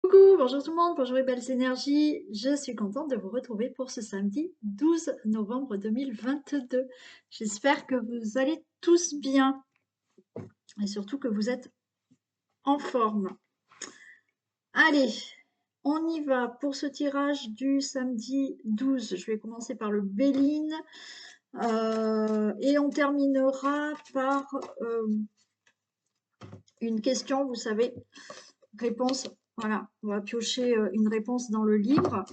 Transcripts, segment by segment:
Coucou, bonjour tout le monde, bonjour les belles énergies. Je suis contente de vous retrouver pour ce samedi 12 novembre 2022. J'espère que vous allez tous bien et surtout que vous êtes en forme. Allez, on y va pour ce tirage du samedi 12. Je vais commencer par le Béline et on terminera par une question, vous savez, réponse. Voilà, on va piocher une réponse dans le livre.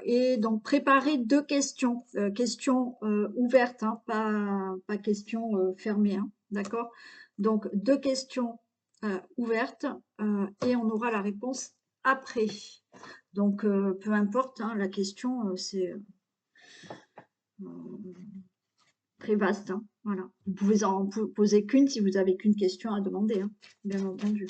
Et donc préparer deux questions, questions ouvertes, hein, pas questions fermées, hein, d'accord? Donc deux questions ouvertes et on aura la réponse après. Donc peu importe, hein, la question c'est très vaste, hein, voilà. Vous pouvez en poser qu'une si vous avez qu'une question à demander, hein, bien entendu.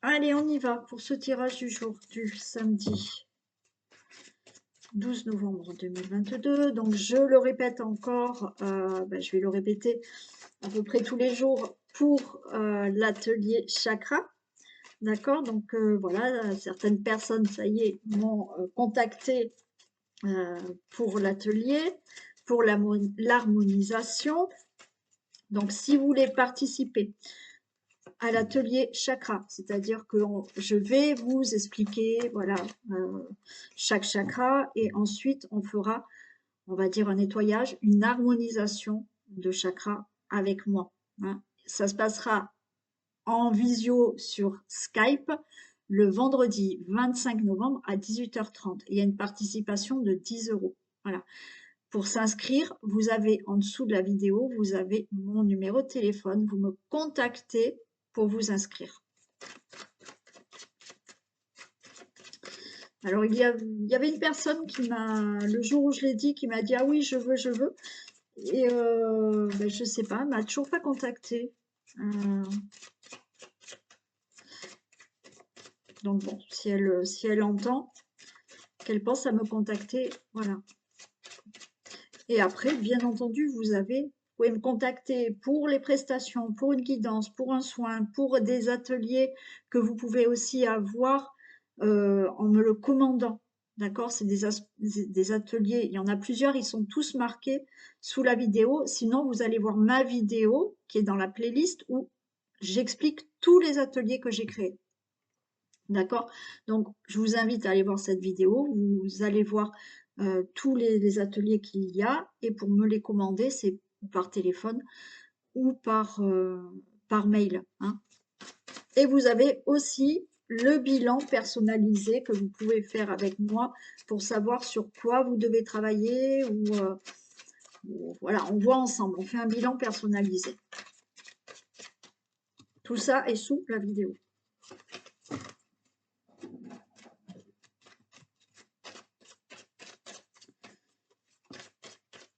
Allez, on y va pour ce tirage du jour du samedi 12 novembre 2022. Donc, je le répète encore, je vais le répéter à peu près tous les jours pour l'atelier chakra. D'accord? Donc, voilà, certaines personnes, ça y est, m'ont contacté pour l'atelier, pour l'harmonisation. Donc, si vous voulez participer à l'atelier chakra, c'est-à-dire que je vais vous expliquer voilà chaque chakra et ensuite on fera, on va dire, un nettoyage, une harmonisation de chakra avec moi, hein. Ça se passera en visio sur Skype le vendredi 25 novembre à 18h30. Il y a une participation de 10 €. Voilà. Pour s'inscrire, vous avez en dessous de la vidéo, vous avez mon numéro de téléphone. Vous me contactez pour vous inscrire. Alors, il y avait une personne qui m'a, le jour où je l'ai dit, qui m'a dit « Ah oui, je veux ». Et je ne sais pas, elle m'a toujours pas contacté. Donc bon, si elle entend, qu'elle pense à me contacter, voilà. Et après, bien entendu, vous pouvez me contacter pour les prestations, pour une guidance, pour un soin, pour des ateliers que vous pouvez aussi avoir en me le commandant. D'accord? C'est des ateliers, il y en a plusieurs, ils sont tous marqués sous la vidéo. Sinon, vous allez voir ma vidéo qui est dans la playlist où j'explique tous les ateliers que j'ai créés. D'accord? Donc, je vous invite à aller voir cette vidéo. Vous allez voir tous les ateliers qu'il y a. Et pour me les commander, c'est par téléphone ou par mail, hein. Et vous avez aussi le bilan personnalisé que vous pouvez faire avec moi pour savoir sur quoi vous devez travailler. Voilà, on voit ensemble, on fait un bilan personnalisé. Tout ça est sous la vidéo.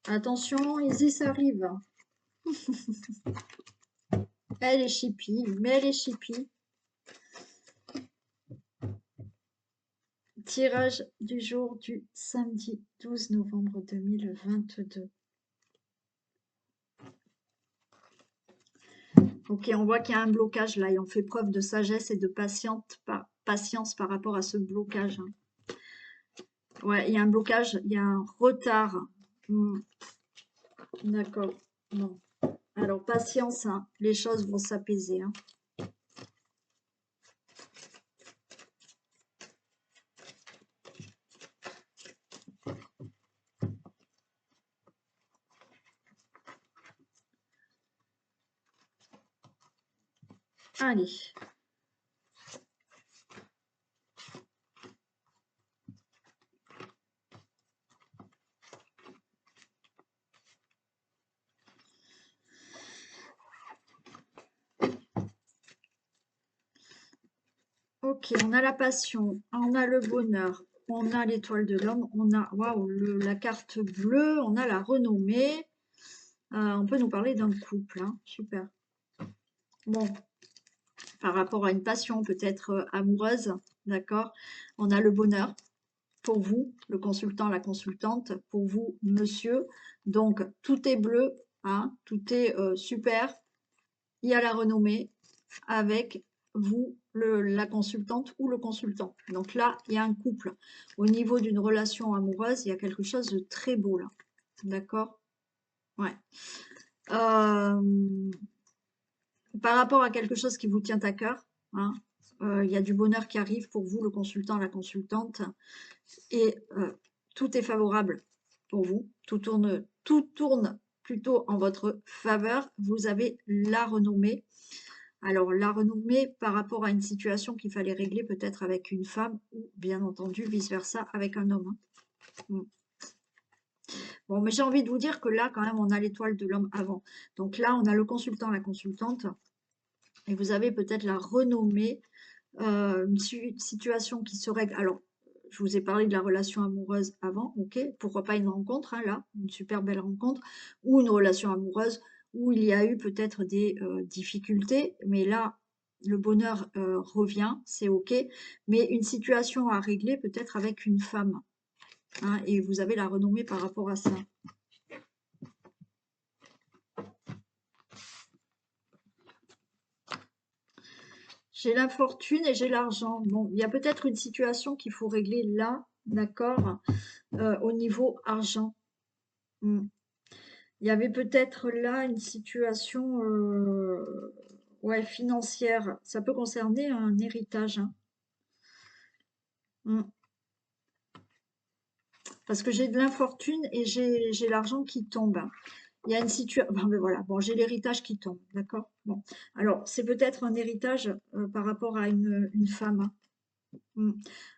Attention, Isis arrive. Elle est chippie, mais elle est chippie. Tirage du jour du samedi 12 novembre 2022. Ok, on voit qu'il y a un blocage là et on fait preuve de sagesse et de patience par rapport à ce blocage, hein. Ouais, il y a un blocage, il y a un retard. D'accord. Bon. Alors, patience, hein. Les choses vont s'apaiser, hein. Allez. Ok, on a la passion, on a le bonheur, on a l'étoile de l'homme, on a la carte bleue, on a la renommée. On peut nous parler d'un couple, hein. Super. Bon, par rapport à une passion peut-être amoureuse, d'accord? On a le bonheur pour vous, le consultant, la consultante, pour vous, monsieur. Donc, tout est bleu, hein, tout est super, il y a la renommée avec vous, la consultante ou le consultant. Donc là, il y a un couple. Au niveau d'une relation amoureuse, il y a quelque chose de très beau là. D'accord? Ouais. Par rapport à quelque chose qui vous tient à cœur, hein, il y a du bonheur qui arrive pour vous, le consultant, la consultante, et tout est favorable pour vous. Tout tourne plutôt en votre faveur. Vous avez la renommée. Alors, la renommée par rapport à une situation qu'il fallait régler peut-être avec une femme ou bien entendu vice-versa avec un homme, hein. Mm. Bon, mais j'ai envie de vous dire que là, quand même, on a l'étoile de l'homme avant. Donc là, on a le consultant, la consultante, et vous avez peut-être la renommée, une situation qui se règle. Alors, je vous ai parlé de la relation amoureuse avant, ok? Pourquoi pas une rencontre, hein, là, une super belle rencontre, ou une relation amoureuse où il y a eu peut-être des difficultés, mais là, le bonheur revient, c'est ok, mais une situation à régler peut-être avec une femme, hein, et vous avez la renommée par rapport à ça. J'ai la fortune et j'ai l'argent. Bon, il y a peut-être une situation qu'il faut régler là, d'accord, au niveau argent. Hmm. Il y avait peut-être là une situation ouais, financière. Ça peut concerner un héritage, hein. Hmm. Parce que j'ai de l'infortune et j'ai l'argent qui tombe. Il y a une situation. Bon, ben voilà, bon, j'ai l'héritage qui tombe, d'accord? Bon, alors c'est peut-être un héritage par rapport à une femme, hein. Mm.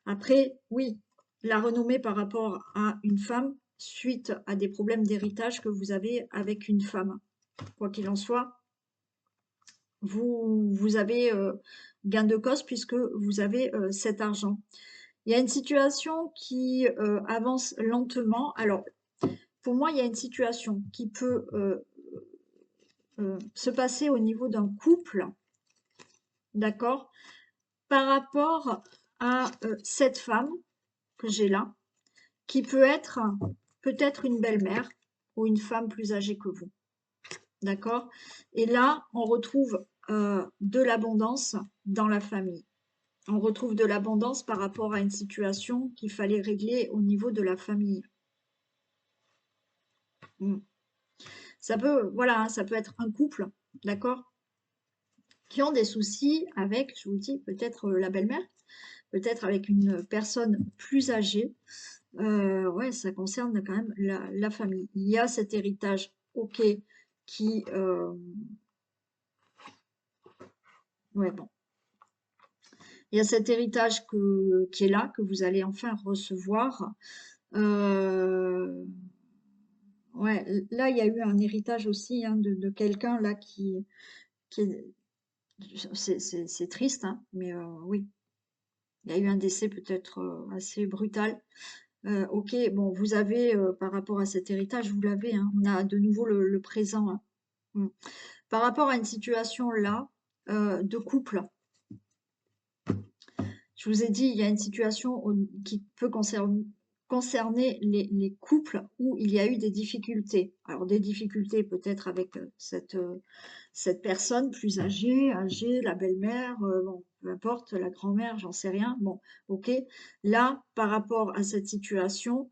Après, oui, la renommée par rapport à une femme suite à des problèmes d'héritage que vous avez avec une femme. Quoi qu'il en soit, vous avez gain de cause puisque vous avez cet argent. Il y a une situation qui avance lentement. Alors, pour moi, il y a une situation qui peut se passer au niveau d'un couple, d'accord, par rapport à cette femme que j'ai là, qui peut être peut-être une belle-mère ou une femme plus âgée que vous. D'accord? Et là, on retrouve de l'abondance dans la famille. On retrouve de l'abondance par rapport à une situation qu'il fallait régler au niveau de la famille. Mm. Ça peut, voilà, hein, ça peut être un couple, d'accord, qui ont des soucis avec, je vous dis, peut-être la belle-mère, peut-être avec une personne plus âgée. Ouais, ça concerne quand même la famille. Il y a cet héritage, ok, qui... ouais, bon. Il y a cet héritage qui est là, que vous allez enfin recevoir. Euh, ouais, là, il y a eu un héritage aussi, hein, de quelqu'un là qui est... C'est triste, hein, mais oui, il y a eu un décès peut-être assez brutal. Ok, bon, vous avez, par rapport à cet héritage, vous l'avez, hein, on a de nouveau le présent, hein. Mm. Par rapport à une situation là, de couple, je vous ai dit, il y a une situation qui peut concerner les couples où il y a eu des difficultés. Alors des difficultés peut-être avec cette personne plus âgée, la belle-mère, bon, peu importe, la grand-mère, j'en sais rien. Bon, ok. Là, par rapport à cette situation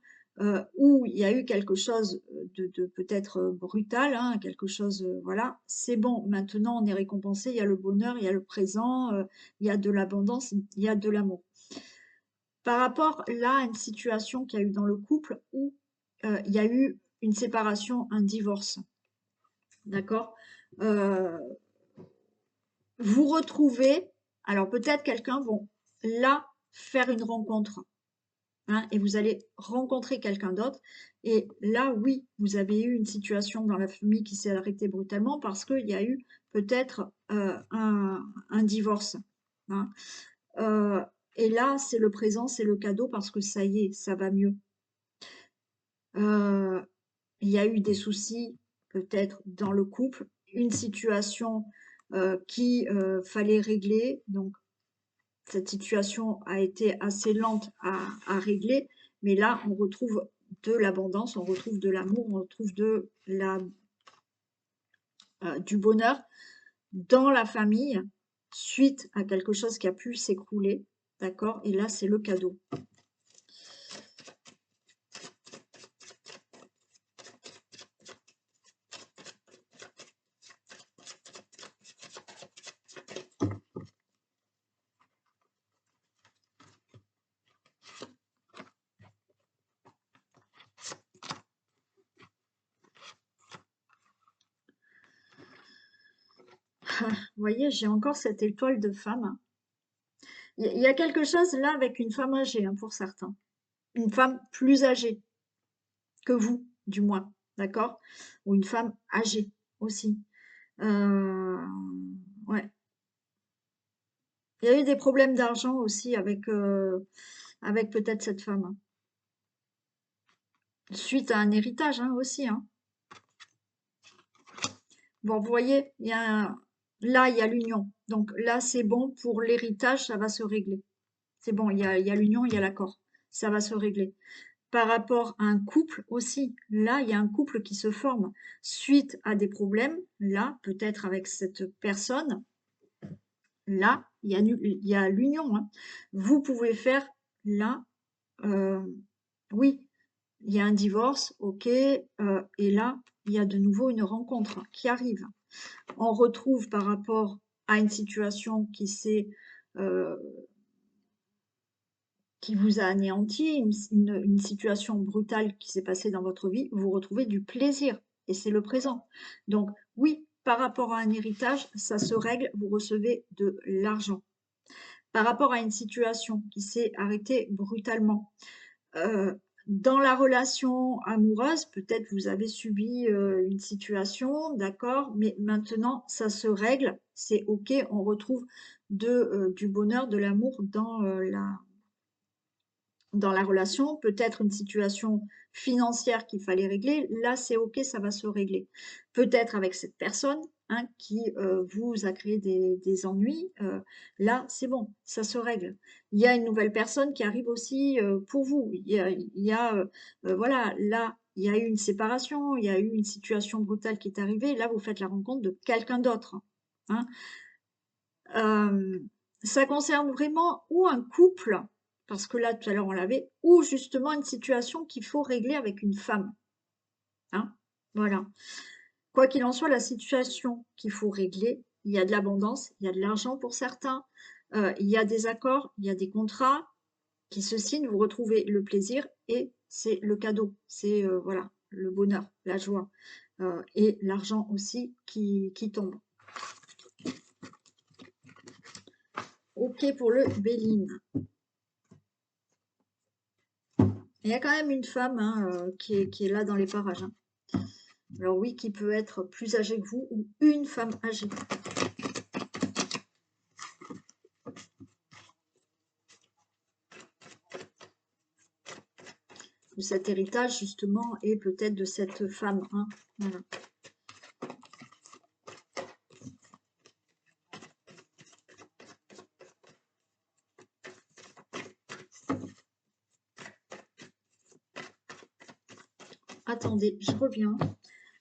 où il y a eu quelque chose de peut-être brutal, hein, quelque chose, voilà, c'est bon. Maintenant, on est récompensé. Il y a le bonheur, il y a le présent, il y a de l'abondance, il y a de l'amour. Par rapport là à une situation qu'il y a eu dans le couple où il y a eu une séparation, un divorce, d'accord? Euh, vous retrouvez, alors peut-être quelqu'un vont là faire une rencontre, hein, et vous allez rencontrer quelqu'un d'autre. Et là, oui, vous avez eu une situation dans la famille qui s'est arrêtée brutalement parce qu'il y a eu peut-être un divorce, hein. Euh, et là, c'est le présent, c'est le cadeau parce que ça y est, ça va mieux. Euh, il y a eu des soucis peut-être dans le couple, une situation qui fallait régler. Donc, cette situation a été assez lente à régler, mais là, on retrouve de l'abondance, on retrouve de l'amour, on retrouve de la du bonheur dans la famille suite à quelque chose qui a pu s'écrouler, d'accord? Et là, c'est le cadeau. Vous voyez, j'ai encore cette étoile de femme. Il y a quelque chose là avec une femme âgée, hein, pour certains. Une femme plus âgée que vous, du moins, d'accord? Ou une femme âgée aussi. Euh, ouais. Il y a eu des problèmes d'argent aussi avec peut-être cette femme, hein. Suite à un héritage, hein, aussi, hein. Bon, vous voyez, là, il y a l'union. Donc là, c'est bon pour l'héritage, ça va se régler. C'est bon, il y a l'union, il y a l'accord. Ça va se régler. Par rapport à un couple aussi, là, il y a un couple qui se forme suite à des problèmes. Là, peut-être avec cette personne, là, il y a l'union, hein. Vous pouvez faire là, euh, oui, il y a un divorce, ok, et là, il y a de nouveau une rencontre qui arrive. On retrouve par rapport à une situation euh, qui vous a anéanti, une situation brutale qui s'est passée dans votre vie, vous retrouvez du plaisir et c'est le présent. Donc oui, par rapport à un héritage, ça se règle, vous recevez de l'argent. Par rapport à une situation qui s'est arrêtée brutalement, euh, dans la relation amoureuse, peut-être vous avez subi une situation, d'accord, mais maintenant ça se règle, c'est ok, on retrouve du bonheur, de l'amour dans la relation, peut-être une situation financière qu'il fallait régler, là c'est ok, ça va se régler. Peut-être avec cette personne, hein, qui vous a créé des ennuis, là c'est bon, ça se règle. Il y a une nouvelle personne qui arrive aussi pour vous. Voilà, là il y a eu une séparation, il y a eu une situation brutale qui est arrivée, là vous faites la rencontre de quelqu'un d'autre, hein. Euh, Ça concerne vraiment ou un couple, parce que là tout à l'heure on l'avait, ou justement une situation qu'il faut régler avec une femme, hein. Voilà. Quoi qu'il en soit, la situation qu'il faut régler, il y a de l'abondance, il y a de l'argent pour certains, il y a des accords, il y a des contrats qui se signent, vous retrouvez le plaisir et c'est le cadeau, c'est voilà, le bonheur, la joie, et l'argent aussi qui tombe. Ok pour le Béline. Il y a quand même une femme, hein, qui est là dans les parages, hein. Alors oui, qui peut être plus âgée que vous ou une femme âgée. De cet héritage justement et peut-être de cette femme, hein. Voilà. Attendez, je reviens.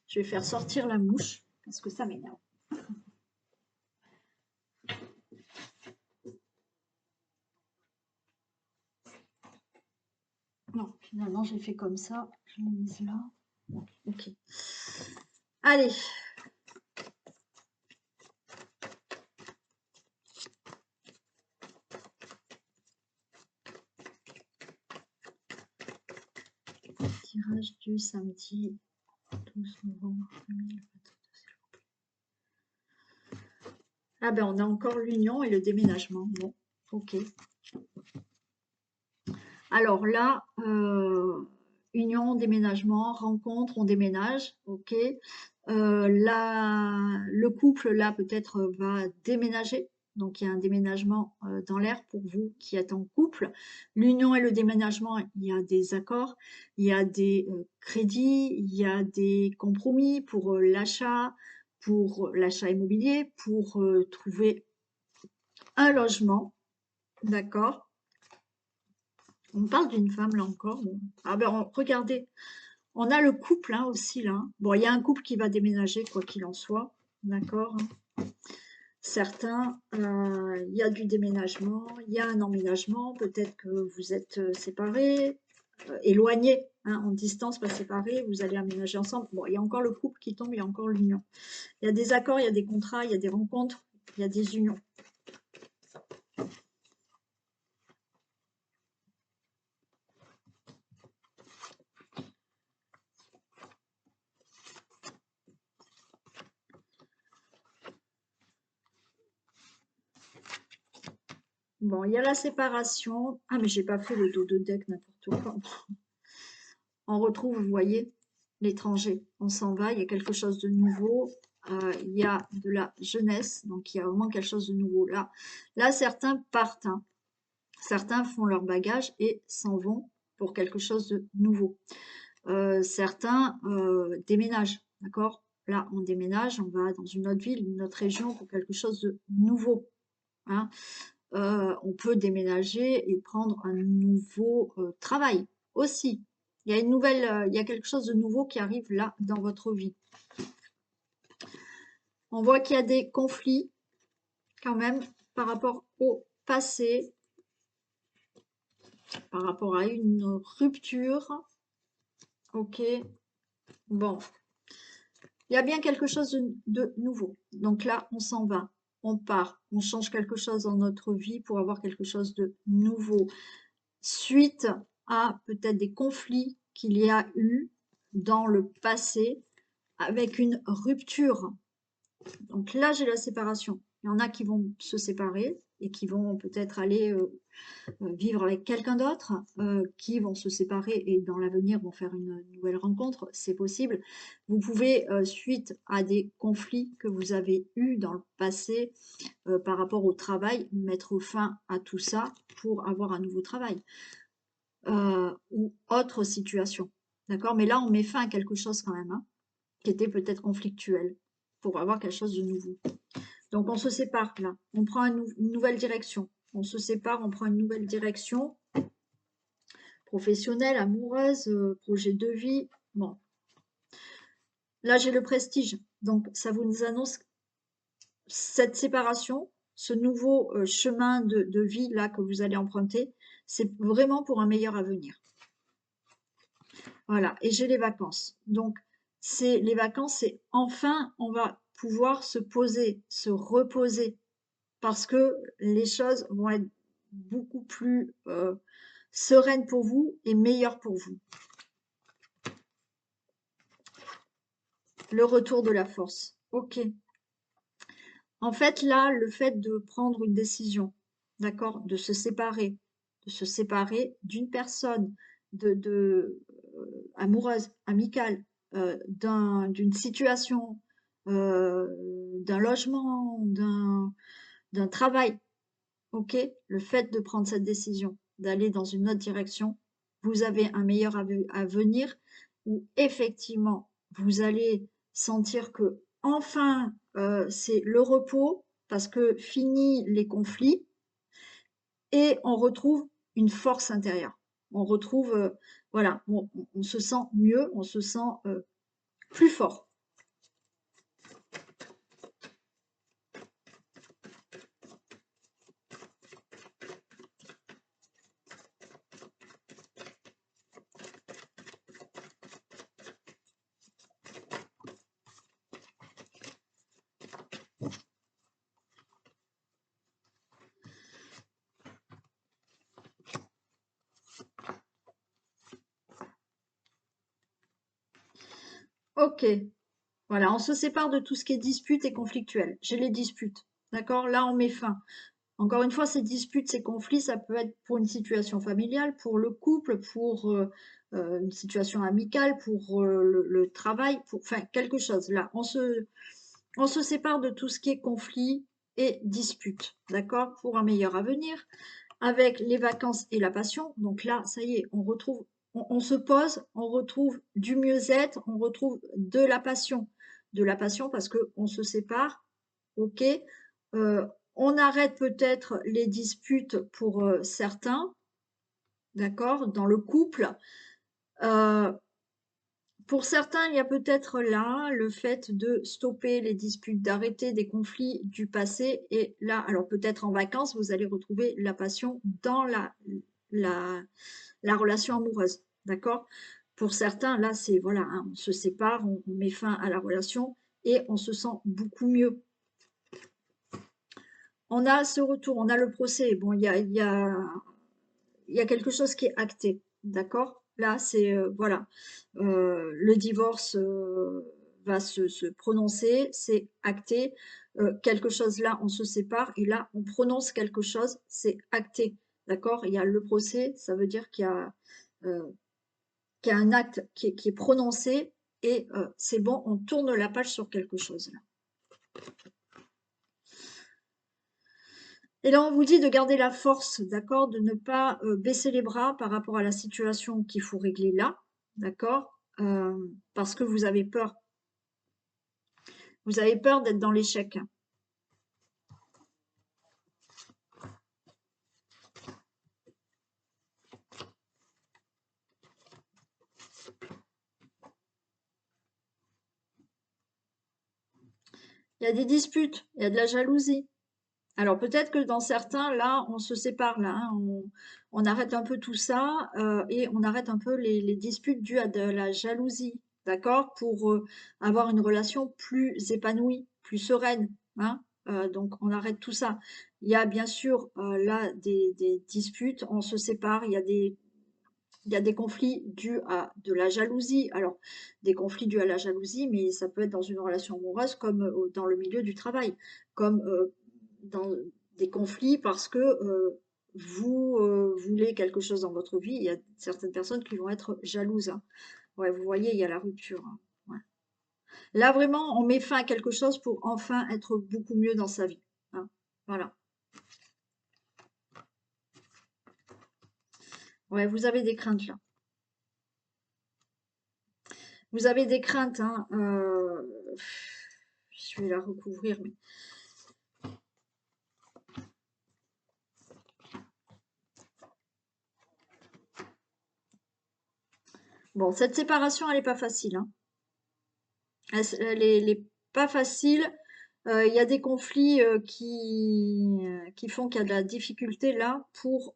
Je vais faire sortir la mouche parce que ça m'énerve. Non, finalement, j'ai fait comme ça. Je l'ai mise là. Ok. Allez. Tirage du samedi 12 novembre 2022. Ah ben, on a encore l'union et le déménagement. Bon, ok. Alors là, union, déménagement, rencontre, on déménage, ok. Là, le couple, là, peut-être va déménager. Donc, il y a un déménagement dans l'air pour vous qui êtes en couple. L'union et le déménagement, il y a des accords, il y a des crédits, il y a des compromis pour l'achat immobilier, pour trouver un logement, d'accord? On parle d'une femme là encore. Bon. Ah ben regardez, on a le couple, hein, aussi là. Bon, il y a un couple qui va déménager quoi qu'il en soit. d'accord? Certains, il y a du déménagement, il y a un emménagement, peut-être que vous êtes séparés, éloignés, hein, en distance, pas séparés, vous allez aménager ensemble. Bon, il y a encore le couple qui tombe, il y a encore l'union. Il y a des accords, il y a des contrats, il y a des rencontres, il y a des unions. Bon, il y a la séparation. Ah, mais j'ai pas fait le dos de deck, n'importe quoi. On retrouve, vous voyez, l'étranger. On s'en va, il y a quelque chose de nouveau. Il y a de la jeunesse, donc il y a vraiment quelque chose de nouveau là. Là, certains partent, hein. Certains font leur bagage et s'en vont pour quelque chose de nouveau. Certains déménagent, d'accord? Là, on déménage, on va dans une autre ville, une autre région pour quelque chose de nouveau, hein. On peut déménager et prendre un nouveau travail aussi. Il y a une nouvelle, il y a quelque chose de nouveau qui arrive là dans votre vie. On voit qu'il y a des conflits quand même par rapport au passé, par rapport à une rupture. Ok, bon, il y a bien quelque chose de nouveau. Donc là, on s'en va, on part, on change quelque chose dans notre vie pour avoir quelque chose de nouveau. Suite à peut-être des conflits qu'il y a eu dans le passé avec une rupture. Donc là, j'ai la séparation. Il y en a qui vont se séparer et qui vont peut-être aller vivre avec quelqu'un d'autre, qui vont se séparer et dans l'avenir vont faire une nouvelle rencontre, c'est possible. Vous pouvez, suite à des conflits que vous avez eus dans le passé par rapport au travail, mettre fin à tout ça pour avoir un nouveau travail ou autre situation. D'accord? Mais là, on met fin à quelque chose quand même, hein, qui était peut-être conflictuel pour avoir quelque chose de nouveau. Donc, on se sépare là. On prend une nouvelle direction. On se sépare, on prend une nouvelle direction professionnelle, amoureuse, projet de vie. Bon. Là, j'ai le prestige. Donc, ça vous annonce cette séparation, ce nouveau chemin de vie là que vous allez emprunter. C'est vraiment pour un meilleur avenir. Voilà, et j'ai les vacances. Donc, c'est les vacances, c'est enfin, on va pouvoir se poser, se reposer, parce que les choses vont être beaucoup plus sereines pour vous et meilleures pour vous. Le retour de la force. Ok. En fait, là, le fait de prendre une décision, d'accord, de se séparer d'une personne, amoureuse, amicale, d'une situation, d'un logement, d'un travail, ok, le fait de prendre cette décision, d'aller dans une autre direction, vous avez un meilleur avenir où effectivement vous allez sentir que enfin c'est le repos parce que fini les conflits et on retrouve une force intérieure. On retrouve, voilà, on se sent mieux, on se sent plus fort. Ok, voilà, on se sépare de tout ce qui est dispute et conflictuel. J'ai les disputes, d'accord? Là, on met fin. Encore une fois, ces disputes, ces conflits, ça peut être pour une situation familiale, pour le couple, pour une situation amicale, pour le travail, pour, enfin, quelque chose. Là, on se sépare de tout ce qui est conflit et dispute, d'accord? Pour un meilleur avenir, avec les vacances et la passion. Donc là, ça y est, on retrouve, on se pose, on retrouve du mieux-être, on retrouve de la passion. De la passion parce qu'on se sépare, ok? Euh, on arrête peut-être les disputes pour certains, d'accord, dans le couple, euh, Pour certains, il y a peut-être là le fait de stopper les disputes, d'arrêter des conflits du passé. Et là, alors peut-être en vacances, vous allez retrouver la passion dans la, la relation amoureuse. D'accord? Pour certains, là, c'est voilà, hein, on se sépare, on met fin à la relation et on se sent beaucoup mieux. On a ce retour, on a le procès. Bon, il y a quelque chose qui est acté, d'accord? Là, c'est voilà, le divorce va se prononcer, c'est acté. Quelque chose là, on se sépare et là, on prononce quelque chose, c'est acté, d'accord? Il y a le procès, ça veut dire euh, qu'il y a un acte qui est prononcé et c'est bon, on tourne la page sur quelque chose là. Et là, on vous dit de garder la force, d'accord, de ne pas baisser les bras par rapport à la situation qu'il faut régler là, d'accord, parce que vous avez peur. Vous avez peur d'être dans l'échec. Il y a des disputes, il y a de la jalousie. Alors peut-être que dans certains, là, on se sépare, là, hein, on arrête un peu tout ça et on arrête un peu les disputes dues à de la jalousie, d'accord, pour avoir une relation plus épanouie, plus sereine, hein. Donc on arrête tout ça. Il y a bien sûr là des disputes, on se sépare, il y a des conflits dus à de la jalousie. Alors, des conflits dus à la jalousie, mais ça peut être dans une relation amoureuse comme dans le milieu du travail, comme dans des conflits parce que vous voulez quelque chose dans votre vie. Il y a certaines personnes qui vont être jalouses, hein. Ouais, vous voyez, il y a la rupture, hein. Ouais. Là, vraiment, on met fin à quelque chose pour enfin être beaucoup mieux dans sa vie, hein. Voilà. Ouais, vous avez des craintes là. Vous avez des craintes, hein. Je vais la recouvrir, mais bon, cette séparation, elle est pas facile, hein. Elle est pas facile. Il y a des conflits qui font qu'il y a de la difficulté là pour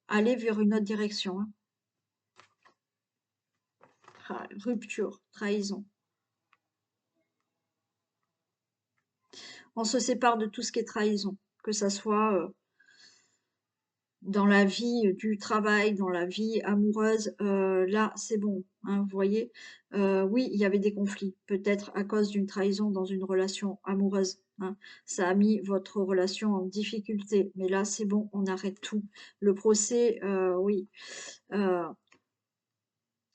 aller vers une autre direction, hein. Rupture, trahison. On se sépare de tout ce qui est trahison, que ça soit dans la vie du travail, dans la vie amoureuse, là, c'est bon, hein, vous voyez. Oui, il y avait des conflits, peut-être à cause d'une trahison dans une relation amoureuse, hein. Ça a mis votre relation en difficulté, mais là, c'est bon, on arrête tout. Le procès, oui. Euh,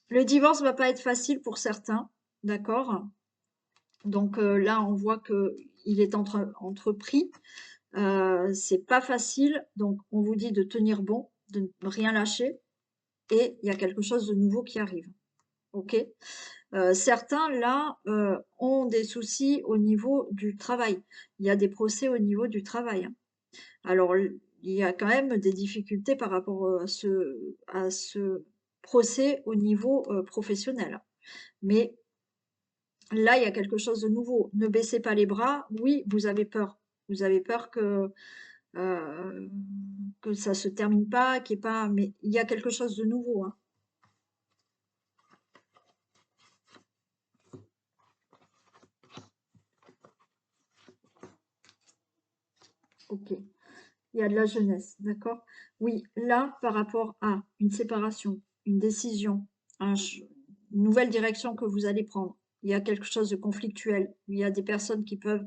le divorce va pas être facile pour certains, d'accord? Donc là, on voit que il est entrepris. C'est pas facile, donc on vous dit de tenir bon, de ne rien lâcher, et il y a quelque chose de nouveau qui arrive. Ok? Certains là ont des soucis au niveau du travail. Il y a des procès au niveau du travail, hein. Alors il y a quand même des difficultés par rapport à ce procès au niveau professionnel. Mais là, il y a quelque chose de nouveau. Ne baissez pas les bras. Oui, vous avez peur. Vous avez peur euh, que ça se termine pas, qu'il y ait pas. Mais il y a quelque chose de nouveau, hein. Ok. Il y a de la jeunesse, d'accord? Oui, là, par rapport à une séparation, une décision, une nouvelle direction que vous allez prendre, il y a quelque chose de conflictuel. Il y a des personnes qui peuvent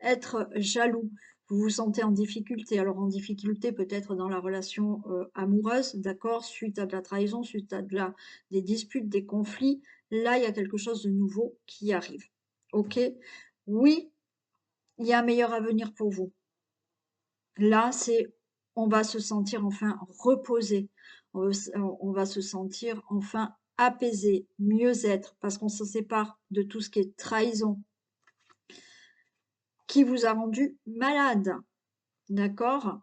être jaloux. Vous vous sentez en difficulté. Alors, en difficulté peut-être dans la relation amoureuse, d'accord? Suite à de la trahison, suite à des disputes, des conflits. Là, il y a quelque chose de nouveau qui arrive. Ok? Oui, il y a un meilleur avenir pour vous. Là, on va se sentir enfin reposé, on va se sentir enfin apaisé, mieux être, parce qu'on se sépare de tout ce qui est trahison, qui vous a rendu malade, d'accord?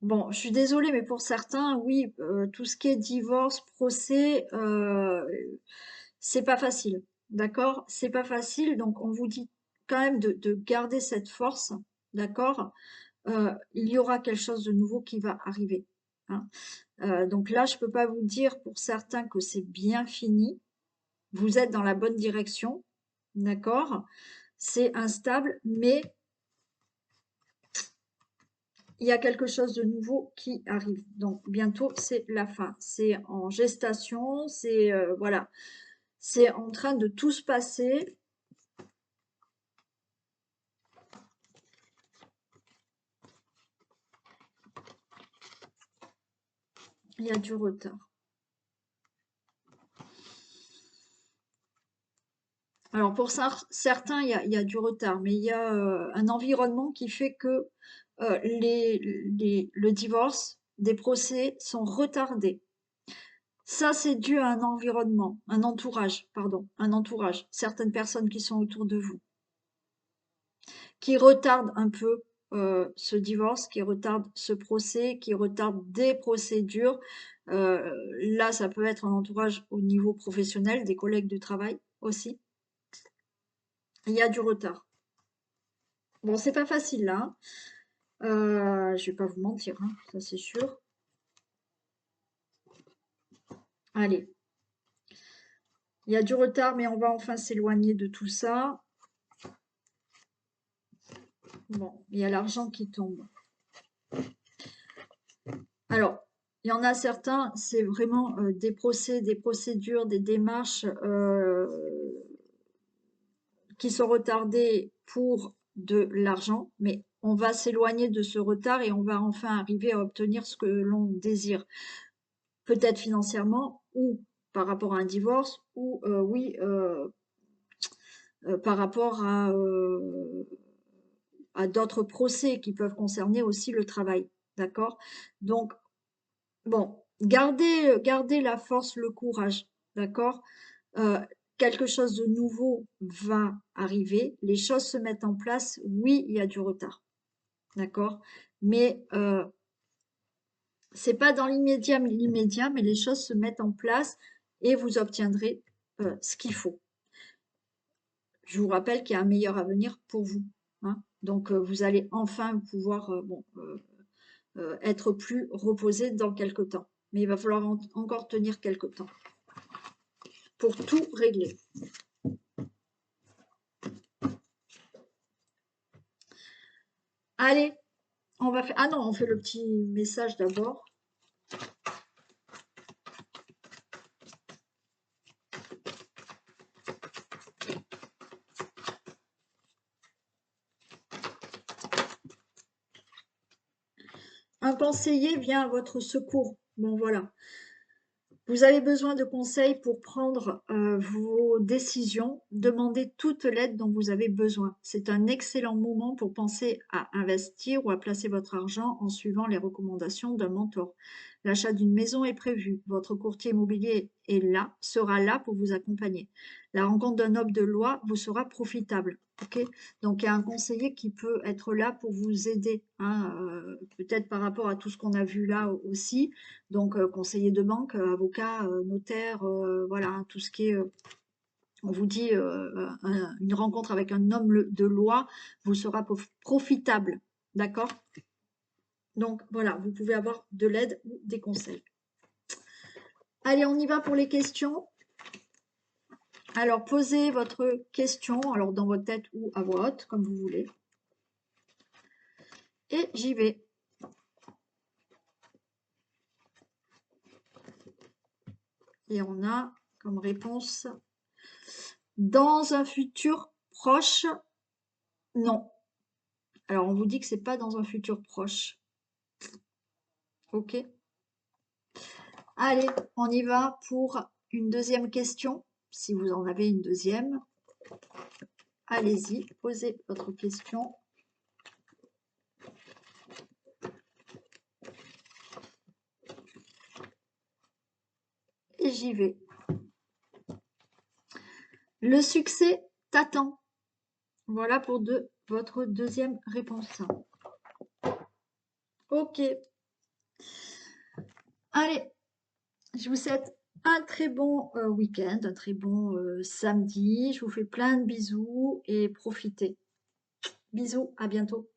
Bon, je suis désolée, mais pour certains, oui, tout ce qui est divorce, procès, c'est pas facile. D'accord? C'est pas facile, donc on vous dit quand même de garder cette force, d'accord? Il y aura quelque chose de nouveau qui va arriver, hein. Donc là, je peux pas vous dire pour certains que c'est bien fini. Vous êtes dans la bonne direction, d'accord? C'est instable, mais il y a quelque chose de nouveau qui arrive. Donc bientôt, c'est la fin. C'est en gestation, c'est voilà, c'est en train de tout se passer. Il y a du retard. Alors pour certains, il y a du retard, mais il y a un environnement qui fait que le divorce, des procès sont retardés. Ça, c'est dû à un environnement, un entourage, pardon, un entourage, certaines personnes qui sont autour de vous, qui retardent un peu ce divorce, qui retardent ce procès, qui retardent des procédures. Là, ça peut être un entourage au niveau professionnel, des collègues de travail aussi. Il y a du retard. Bon, c'est pas facile là, hein. Je vais pas vous mentir, hein, ça c'est sûr. Allez, il y a du retard, mais on va enfin s'éloigner de tout ça. Bon, il y a l'argent qui tombe. Alors, il y en a certains, c'est vraiment des procès, des procédures, des démarches qui sont retardées pour de l'argent, mais on va s'éloigner de ce retard et on va enfin arriver à obtenir ce que l'on désire. Peut-être financièrement ou par rapport à un divorce ou oui, par rapport à d'autres procès qui peuvent concerner aussi le travail. D'accord? Donc, bon, gardez la force, le courage. D'accord? Euh, Quelque chose de nouveau va arriver. Les choses se mettent en place. Oui, il y a du retard. D'accord? Mais c'est pas dans l'immédiat, mais les choses se mettent en place et vous obtiendrez ce qu'il faut. Je vous rappelle qu'il y a un meilleur avenir pour vous, hein. Donc, vous allez enfin pouvoir être plus reposé dans quelque temps. Mais il va falloir encore tenir quelque temps pour tout régler. Allez, on va faire... Ah non, on fait le petit message d'abord. Un conseiller vient à votre secours. Bon, voilà. Vous avez besoin de conseils pour prendre vos décisions. Demandez toute l'aide dont vous avez besoin. C'est un excellent moment pour penser à investir ou à placer votre argent en suivant les recommandations d'un mentor. L'achat d'une maison est prévu. Votre courtier immobilier sera là pour vous accompagner. La rencontre d'un homme de loi vous sera profitable. Okay, donc, il y a un conseiller qui peut être là pour vous aider, hein, peut-être par rapport à tout ce qu'on a vu là aussi. Donc, conseiller de banque, avocat, notaire, voilà, hein, tout ce qui est, on vous dit, une rencontre avec un homme de loi vous sera profitable. D'accord? Donc, voilà, vous pouvez avoir de l'aide ou des conseils. Allez, on y va pour les questions. Alors, posez votre question, alors dans votre tête ou à voix haute, comme vous voulez. Et j'y vais. Et on a comme réponse dans un futur proche, non. Alors, on vous dit que c'est pas dans un futur proche. Ok. Allez, on y va pour une deuxième question. Si vous en avez une deuxième, allez-y, posez votre question. Et j'y vais. Le succès t'attend. Voilà pour votre deuxième réponse. Ok. Allez, je vous souhaite un très bon week-end, un très bon samedi. Je vous fais plein de bisous et profitez. Bisous, à bientôt.